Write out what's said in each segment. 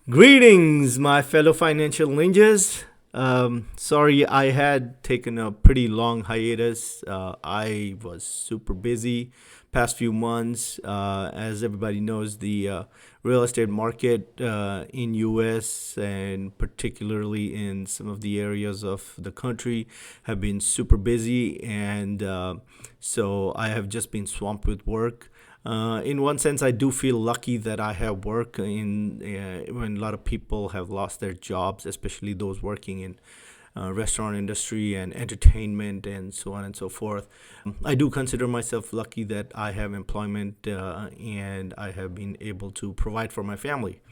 Greetings, my fellow financial ninjas. Sorry, I had taken a pretty long hiatus. I was super busy past few months. As everybody knows, the real estate market in U.S. and particularly in some of the areas of the country have been super busy, and so I have just been swamped with work. In one sense, I do feel lucky that I have work in when a lot of people have lost their jobs, especially those working in restaurant industry and entertainment and so on and so forth. I do consider myself lucky that I have employment and I have been able to provide for my family.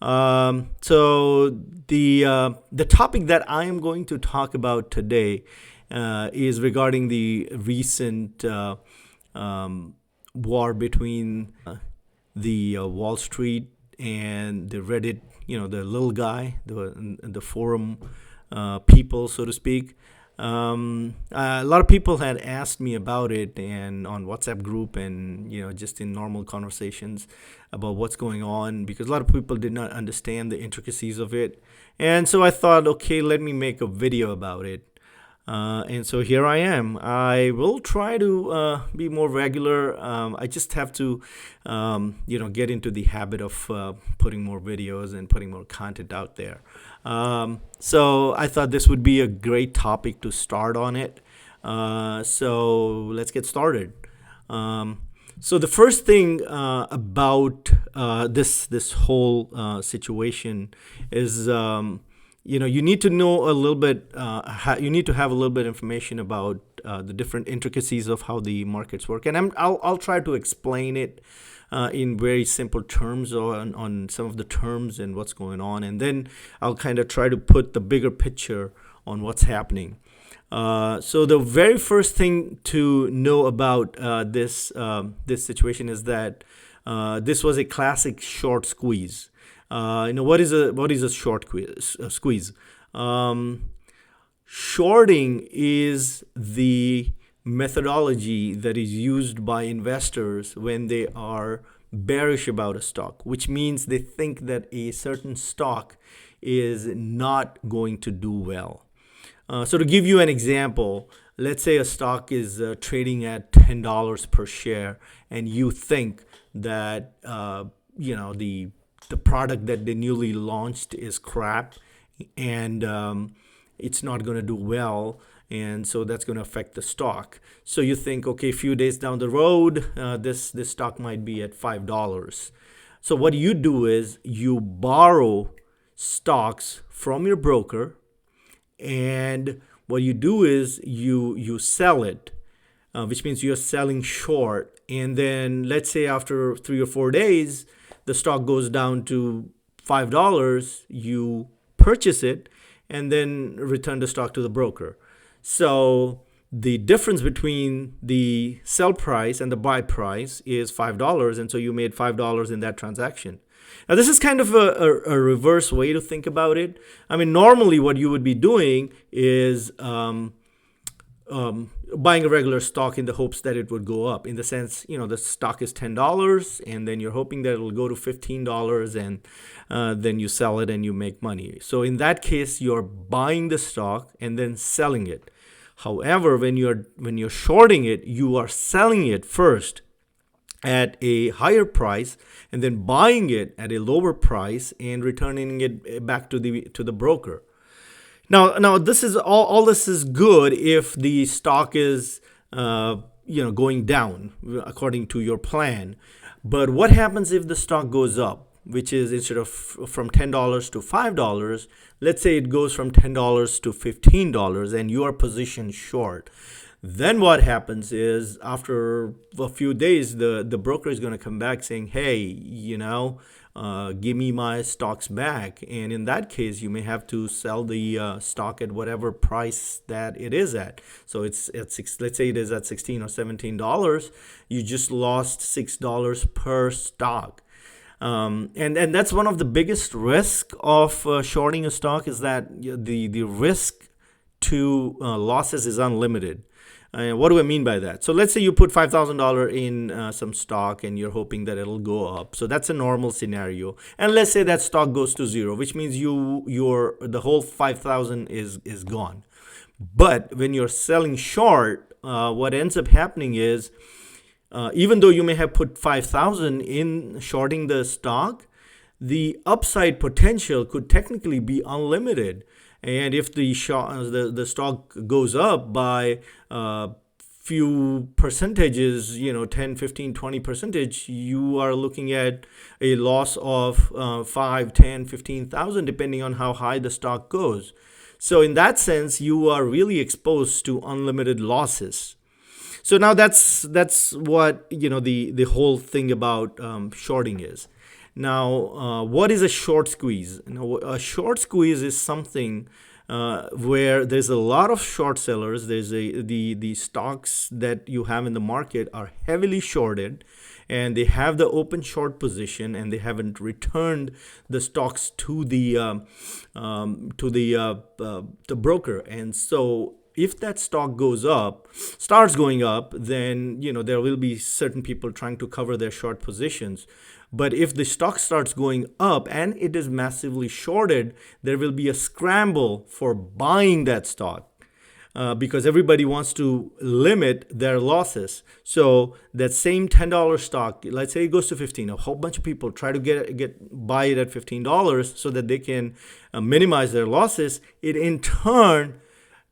So the topic that I am going to talk about today is regarding the recent war between the Wallstreet and the Reddit, the little guy, the forum people, so to speak. A lot of people had asked me about it and on WhatsApp group and just in normal conversations about what's going on, because a lot of people did not understand the intricacies of it. And so I thought, okay, let me make a video about it. And so here I am. I will try to be more regular. I just have to, get into the habit of putting more videos and putting more content out there. So I thought this would be a great topic to start on it. So let's get started. So the first thing about this whole situation is. You need to know a little bit, you need to have a little bit information about the different intricacies of how the markets work. And I'll try to explain it in very simple terms on some of the terms and what's going on. And then I'll kind of try to put the bigger picture on what's happening. So the very first thing to know about this situation is that this was a classic short squeeze. What is a short squeeze? Shorting is the methodology that is used by investors when they are bearish about a stock, which means they think that a certain stock is not going to do well. So to give you an example, let's say a stock is trading at $10 per share, and you think that the product that they newly launched is crap and it's not going to do well, and so that's going to affect the stock. So you think, okay, a few days down the road, this stock might be at $5. So what you do is you borrow stocks from your broker, and what you do is you sell it, which means you're selling short. And then let's say after 3 or 4 days, the stock goes down to $5, you purchase it and then return the stock to the broker. So the difference between the sell price and the buy price is $5, and so you made $5 in that transaction. Now, this is kind of a reverse way to think about it. I mean, normally what you would be doing is buying a regular stock in the hopes that it would go up. In the sense, the stock is $10 and then you're hoping that it'll go to $15 and then you sell it and you make money. So in that case, you're buying the stock and then selling it. However, when you're shorting it, you are selling it first at a higher price and then buying it at a lower price and returning it back to the broker. Now, this is all. This is good if the stock is, going down according to your plan. But what happens if the stock goes up, which is instead of from $10 to $5? Let's say it goes from $10 to $15, and you are positioned short. Then what happens is after a few days, the broker is going to come back saying, hey, give me my stocks back. And in that case, you may have to sell the stock at whatever price that it is at. So it's at let's say it is at $16 or $17. You just lost $6 per stock. And that's one of the biggest risk of shorting a stock, is that the risk to losses is unlimited. What do I mean by that? So let's say you put $5,000 in some stock and you're hoping that it'll go up. So that's a normal scenario. And let's say that stock goes to zero, which means the whole 5,000 is gone. But when you're selling short, what ends up happening is even though you may have put 5,000 in shorting the stock, the upside potential could technically be unlimited. And if the stock goes up by few percentages, 10, 15, 20 percentage, you are looking at a loss of 5, 10, 15,000, depending on how high the stock goes. So in that sense, you are really exposed to unlimited losses. So now that's what the whole thing about shorting is. Now, what is a short squeeze? A short squeeze is something where there's a lot of short sellers. There's the stocks that you have in the market are heavily shorted, and they have the open short position, and they haven't returned the stocks to the broker. And so if that stock starts going up, then there will be certain people trying to cover their short positions. But if the stock starts going up and it is massively shorted, there will be a scramble for buying that stock because everybody wants to limit their losses. So that same $10 stock, let's say it goes to 15, a whole bunch of people try to buy it at $15 so that they can minimize their losses. It in turn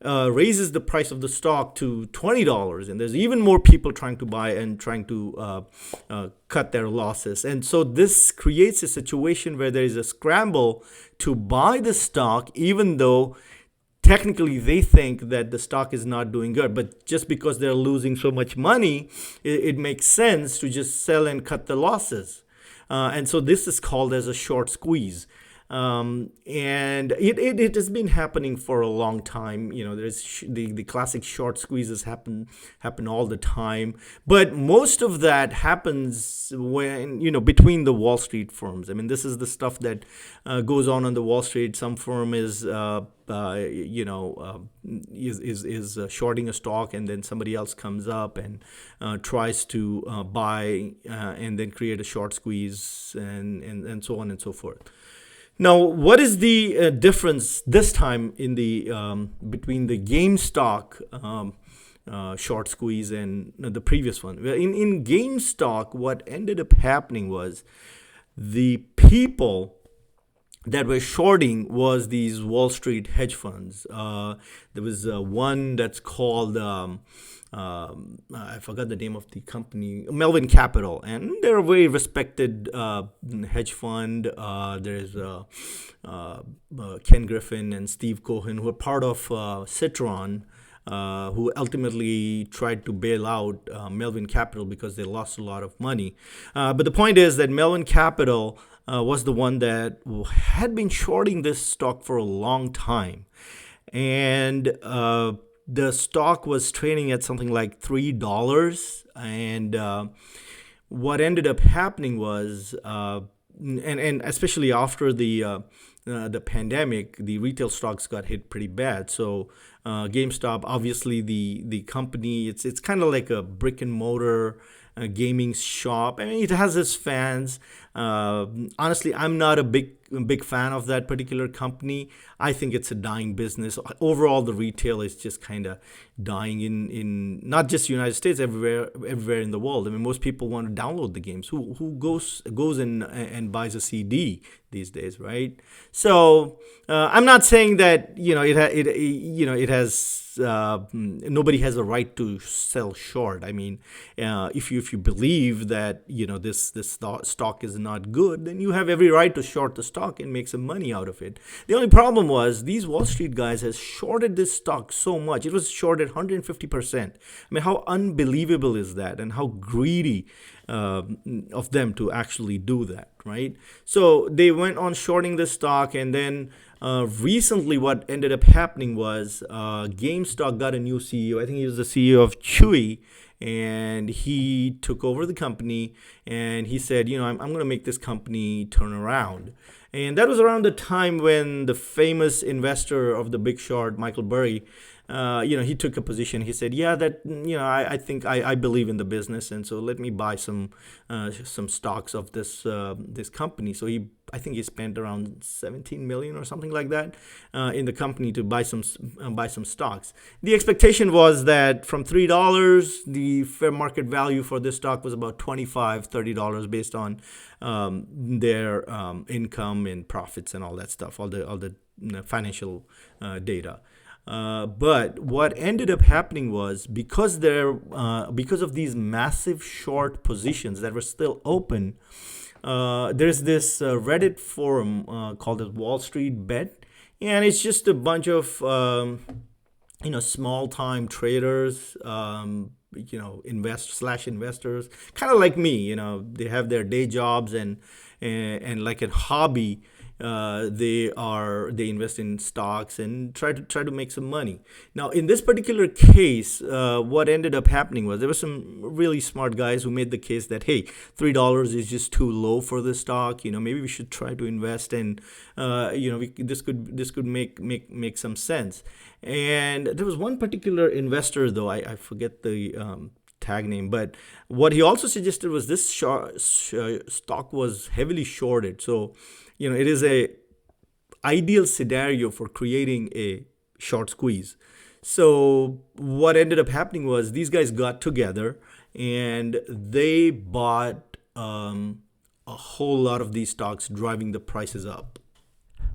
raises the price of the stock to $20, and there's even more people trying to buy and trying to cut their losses. And so this creates a situation where there is a scramble to buy the stock, even though technically they think that the stock is not doing good. But just because they're losing so much money, it makes sense to just sell and cut the losses. And so this is called as a short squeeze. And it has been happening for a long time. There's the classic short squeezes happen all the time, but most of that happens when between the Wall Street firms. I mean, this is the stuff that goes on the Wall Street. Some firm is shorting a stock, and then somebody else comes up and tries to buy and then create a short squeeze and so on and so forth. Now, what is the difference this time in the between the Gamestop short squeeze and the previous one? Well, in Gamestop, what ended up happening was the people that were shorting was these Wall Street hedge funds. There was one that's called I forgot the name of the company, Melvin Capital, and they're a very respected hedge fund. There's Ken Griffin and Steve Cohen, who are part of Citron, who ultimately tried to bail out Melvin Capital because they lost a lot of money. But the point is that Melvin Capital was the one that had been shorting this stock for a long time. And the stock was trading at something like $3. And what ended up happening was, and especially after the pandemic, the retail stocks got hit pretty bad. So GameStop, obviously the company, it's kind of like a brick and mortar gaming shop. I mean, it has its fans. Honestly, I'm not a big fan of that particular company. I think it's a dying business. Overall, the retail is just kind of dying in not just the United States, everywhere in the world. I mean, most people want to download the games. Who goes and buys a CD these days, right? So I'm not saying that it has. Nobody has a right to sell short. I mean, if you believe that this stock is not good, then you have every right to short the stock and make some money out of it. The only problem was these Wall Street guys has shorted this stock so much. It was shorted 150%. I mean, how unbelievable is that, and how greedy of them to actually do that, right? So they went on shorting this stock, and then recently what ended up happening was GameStop got a new CEO. I think he was the CEO of Chewy, and he took over the company, and he said, I'm going to make this company turn around. And that was around the time when the famous investor of the Big Short, Michael Burry, he took a position. He said, yeah, that, I think I believe in the business, and so let me buy some stocks of this company. So I think he spent around 17 million or something like that in the company to buy some stocks. The expectation was that from $3, the fair market value for this stock was about $25-30 based on their income and profits and all that stuff, all the financial data. But what ended up happening was because of these massive short positions that were still open, there's this Reddit forum called the Wallstreet Bet, and it's just a bunch of small time traders, investors, kind of like me. They have their day jobs and like a hobby. They invest in stocks and try to make some money. Now, in this particular case, what ended up happening was there were some really smart guys who made the case that, hey, $3 is just too low for this stock. Maybe we should try to invest, and this could make some sense. And there was one particular investor, though I forget the tag name, but what he also suggested was this stock was heavily shorted. So it is a ideal scenario for creating a short squeeze. So what ended up happening was these guys got together and they bought a whole lot of these stocks, driving the prices up.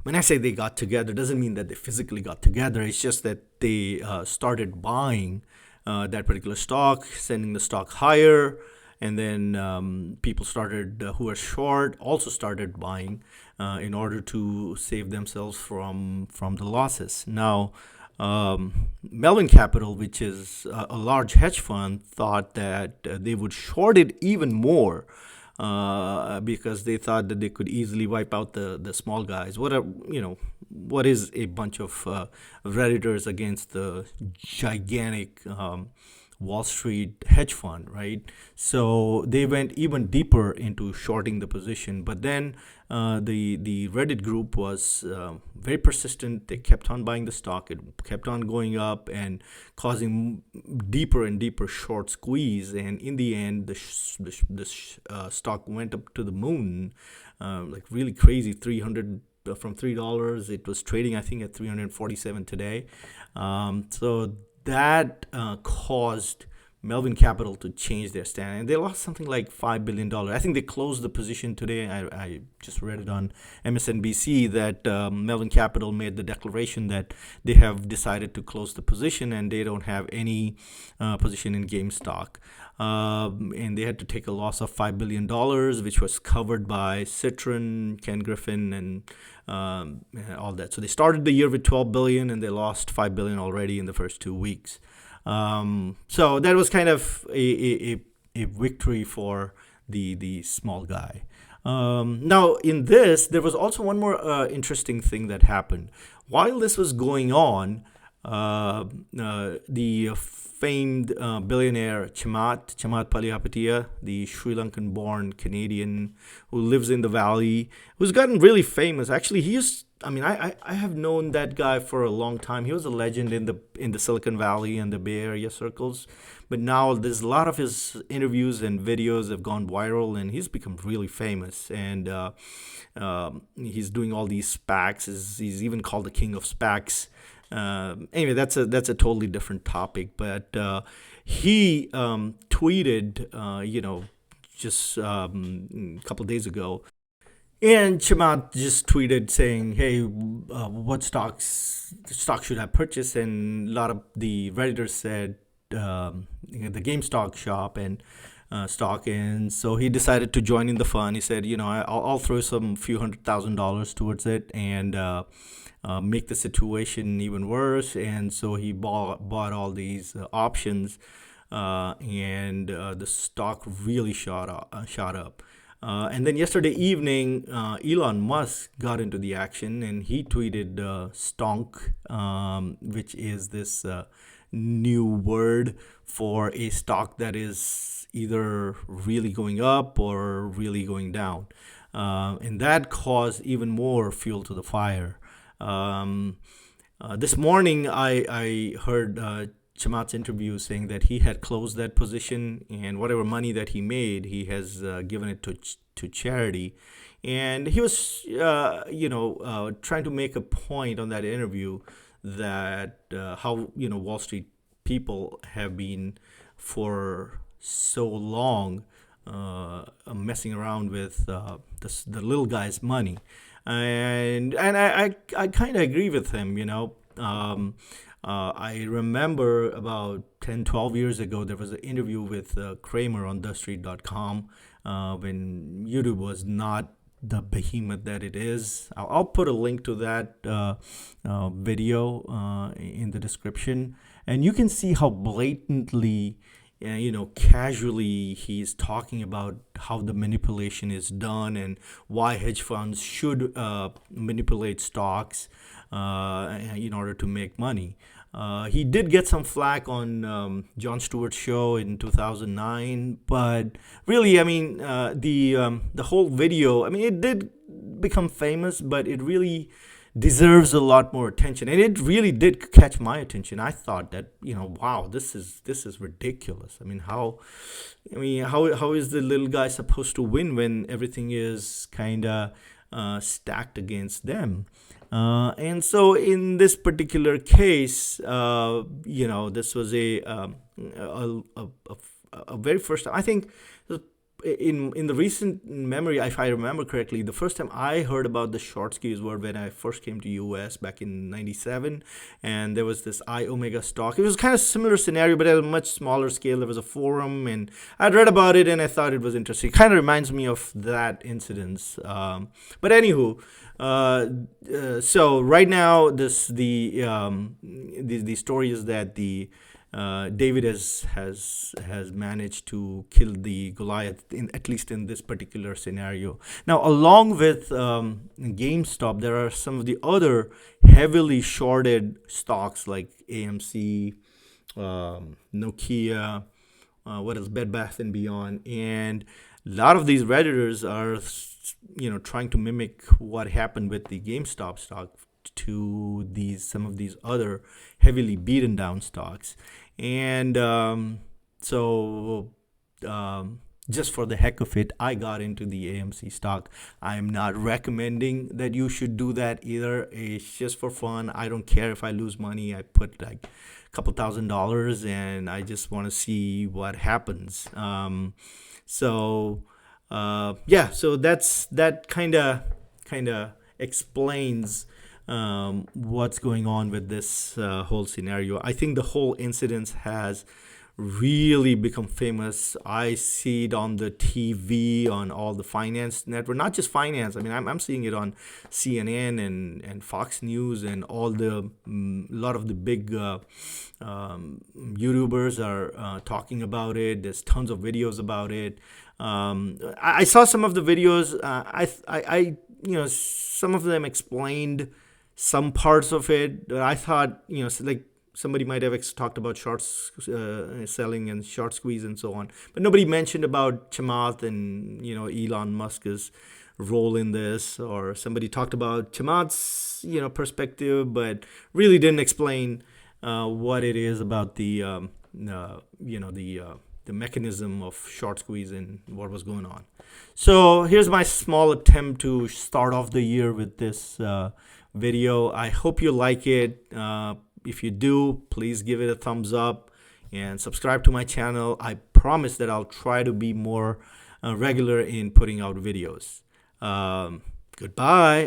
When I say they got together, it doesn't mean that they physically got together. It's just that they started buying that particular stock, sending the stock higher, and then people started who are short also started buying in order to save themselves from the losses. Now, Melvin Capital, which is a large hedge fund, thought that they would short it even more because they thought that they could easily wipe out the small guys. What is a bunch of Redditors against the gigantic Wall Street hedge fund, right? So they went even deeper into shorting the position. But then the Reddit group was very persistent. They kept on buying the stock. It kept on going up and causing deeper and deeper short squeeze. And in the end, the stock went up to the moon, like really crazy, 300 from $3. It was trading, I think, at 347 today. So that caused Melvin Capital to change their stand, and they lost something like $5 billion. I think they closed the position today. I just read it on MSNBC that Melvin Capital made the declaration that they have decided to close the position and they don't have any position in Gamestop. And they had to take a loss of $5 billion, which was covered by Citron, Ken Griffin, and all that. So they started the year with $12 billion and they lost $5 billion already in the first 2 weeks. So that was kind of a victory for the small guy. Now, in this, there was also one more interesting thing that happened. While this was going on, the famed billionaire Chamath Palihapitiya, the Sri Lankan-born Canadian who lives in the Valley, who's gotten really famous. Actually, I have known that guy for a long time. He was a legend in the Silicon Valley and the Bay Area circles. But now there's a lot of his interviews and videos have gone viral, and he's become really famous. And he's doing all these SPACs. He's even called the king of SPACs. Anyway, that's a totally different topic. But he tweeted, just a couple days ago. And Chamath just tweeted saying, hey, what stock should I purchase? And a lot of the Redditors said the Gamestop shop and stock. And so he decided to join in the fun. He said, I'll throw some few $100,000 towards it and make the situation even worse. And so he bought all these options and the stock really shot up. And then yesterday evening, Elon Musk got into the action and he tweeted stonk, which is this new word for a stock that is either really going up or really going down. And that caused even more fuel to the fire. This morning, I heard Chamath's interview saying that he had closed that position, and whatever money that he made, he has given it to charity. And he was, trying to make a point on that interview that how Wall Street people have been for so long messing around with the little guy's money, and I kind of agree with him. I remember about 10, 12 years ago, there was an interview with Kramer on TheStreet.com when YouTube was not the behemoth that it is. I'll put a link to that video in the description, and you can see how blatantly, casually he's talking about how the manipulation is done and why hedge funds should manipulate stocks in order to make money. He did get some flack on Jon Stewart's show in 2009, but really, I mean, the whole video, I mean, it did become famous, but it really deserves a lot more attention, and it really did catch my attention. I thought that, wow, this is ridiculous. I mean, how is the little guy supposed to win when everything is kind of stacked against them? And so in this particular case, this was a very first time. I think in the recent memory, if I remember correctly, the first time I heard about the short squeeze were when I first came to US back in '97, and there was this Omega stock. It was kind of similar scenario, but at a much smaller scale. There was a forum, and I'd read about it, and I thought it was interesting. It kind of reminds me of that incident. But anywho, so right now, the story is that David has managed to kill the Goliath, at least in this particular scenario. Now, along with GameStop, there are some of the other heavily shorted stocks like AMC, Nokia, what else, Bed Bath and Beyond, and a lot of these Redditors are, trying to mimic what happened with the GameStop stock to some of these other heavily beaten down stocks. And just for the heck of it, I got into the AMC stock. I'm not recommending that you should do that either. It's just for fun. I don't care if I lose money. I put like a couple $1,000, and I just want to see what happens. So that kind of explains what's going on with this whole scenario. I think the whole incident has really become famous. I see it on the TV, on all the finance network, not just finance. I mean, I'm seeing it on CNN and Fox News, and all lot of the big YouTubers are talking about it. There's tons of videos about it. I saw some of the videos. Some of them explained some parts of it. I thought, like somebody might have talked about short selling and short squeeze and so on, but nobody mentioned about Chamath and Elon Musk's role in this, or somebody talked about Chamath's perspective, but really didn't explain what it is about the mechanism of short squeeze and what was going on. So here's my small attempt to start off the year with this video. I hope you like it. If you do, please give it a thumbs up and subscribe to my channel. I promise that I'll try to be more regular in putting out videos. Goodbye.